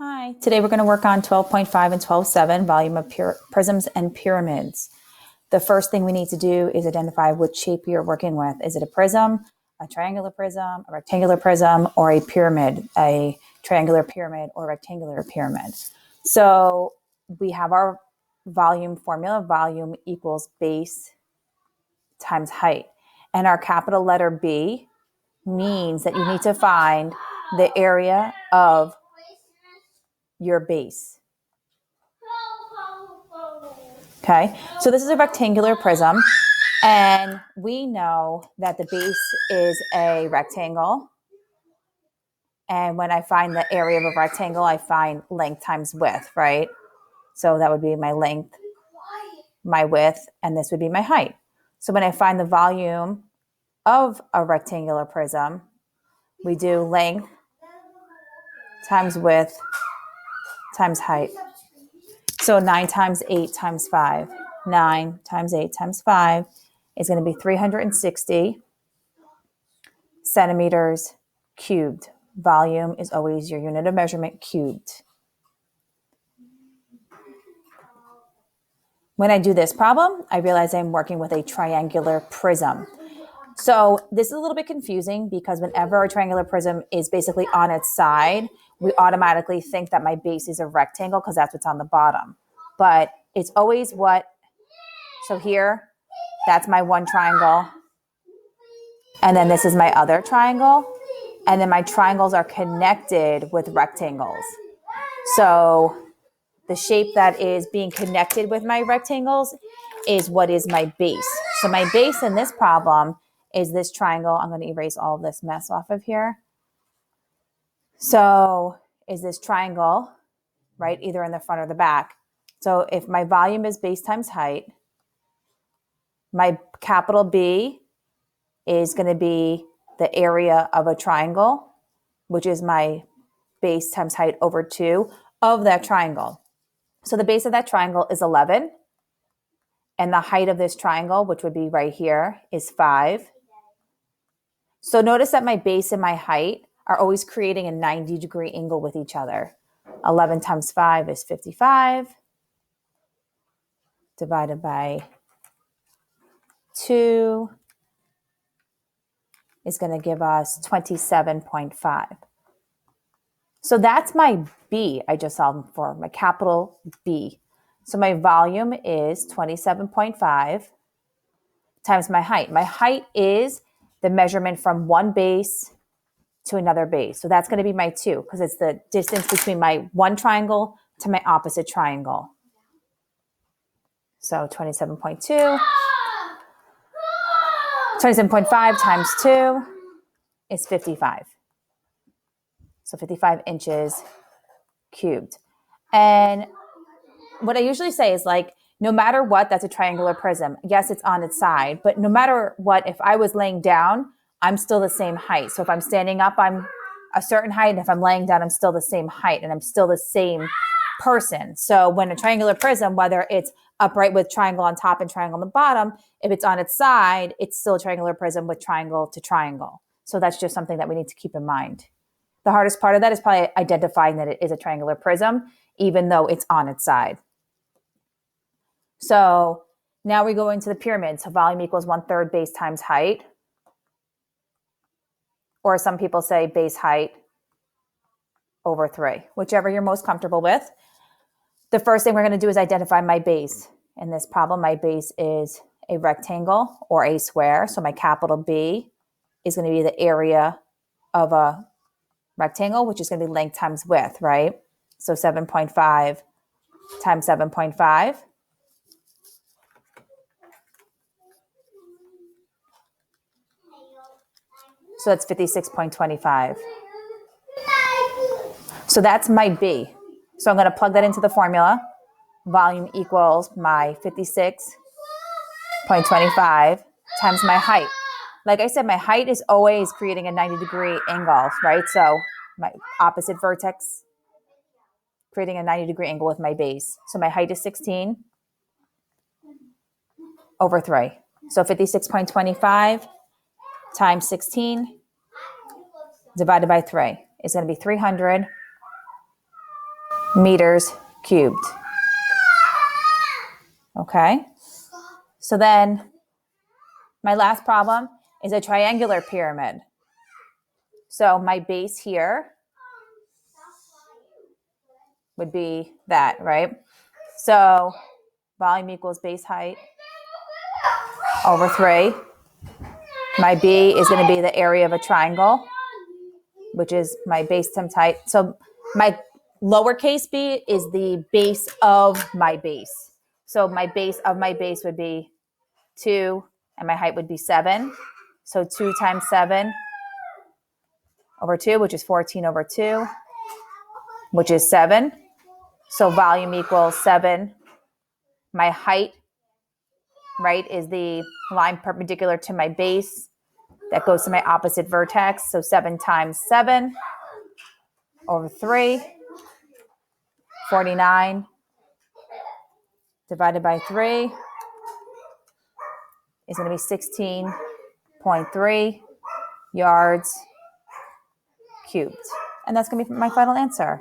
Hi, today we're going to work on 12.5 and 12.7, volume of prisms and pyramids. The first thing we need to do is identify which shape you're working with. Is it a prism, a triangular prism, a rectangular prism, or a pyramid, a triangular pyramid or rectangular pyramid? So we have our volume formula. Volume equals base times height. And our capital letter B means that you need to find the area of your base. Okay, so this is a rectangular prism, and we know that the base is a rectangle. And when I find the area of a rectangle, I find length times width, right? So that would be my length, my width, and this would be my height. So when I find the volume of a rectangular prism, we do length times width times height. So 9 times 8 times 5. 9 times 8 times 5 is going to be 360 centimeters cubed. Volume is always your unit of measurement cubed. When I do this problem, I realize I'm working with a triangular prism. So this is a little bit confusing because whenever a triangular prism is basically on its side, we automatically think that my base is a rectangle because that's what's on the bottom. But it's always so here, that's my one triangle. And then this is my other triangle. And then my triangles are connected with rectangles. So the shape that is being connected with my rectangles is what is my base. So my base in this problem is this triangle. I'm going to erase all of this mess off of here. So is this triangle, right? Either in the front or the back. So if my volume is base times height, my capital B is going to be the area of a triangle, which is my base times height over 2 of that triangle. So the base of that triangle is 11. And the height of this triangle, which would be right here, is 5. So notice that my base and my height are always creating a 90-degree angle with each other. 11 times 5 is 55. Divided by 2 is going to give us 27.5. So that's my B I just solved for, my capital B. So my volume is 27.5 times my height. My height is the measurement from one base to another base. So that's going to be my 2 because it's the distance between my one triangle to my opposite triangle. So 27.2. 27.5 times 2 is 55. So 55 inches cubed. And what I usually say is no matter what, that's a triangular prism. Yes, it's on its side, but no matter what, if I was laying down, I'm still the same height. So if I'm standing up, I'm a certain height. And if I'm laying down, I'm still the same height and I'm still the same person. So when a triangular prism, whether it's upright with triangle on top and triangle on the bottom, if it's on its side, it's still a triangular prism with triangle to triangle. So that's just something that we need to keep in mind. The hardest part of that is probably identifying that it is a triangular prism, even though it's on its side. So now we go into the pyramid. So volume equals 1/3 base times height. Or some people say base height over 3, whichever you're most comfortable with. The first thing we're going to do is identify my base. In this problem, my base is a rectangle or a square. So my capital B is going to be the area of a rectangle, which is going to be length times width, right? So 7.5 times 7.5. So that's 56.25. So that's my B. So I'm going to plug that into the formula. Volume equals my 56.25 times my height. Like I said, my height is always creating a 90-degree angle, right? So my opposite vertex creating a 90-degree angle with my base. So my height is 16 over 3. So 56.25 times 16 divided by 3 is going to be 300 meters cubed. Okay, so then my last problem is a triangular pyramid. So my base here would be that, right? So volume equals base height over 3. My B is going to be the area of a triangle, which is my base times height. So my lowercase b is the base of my base. So my base of my base would be 2, and my height would be 7. So 2 times 7 over 2, which is 14 over 2, which is 7. So volume equals 7. My height, right, is the line perpendicular to my base that goes to my opposite vertex. So 7 times 7 over 3, 49 divided by 3 is going to be 16.3 yards cubed. And that's going to be my final answer.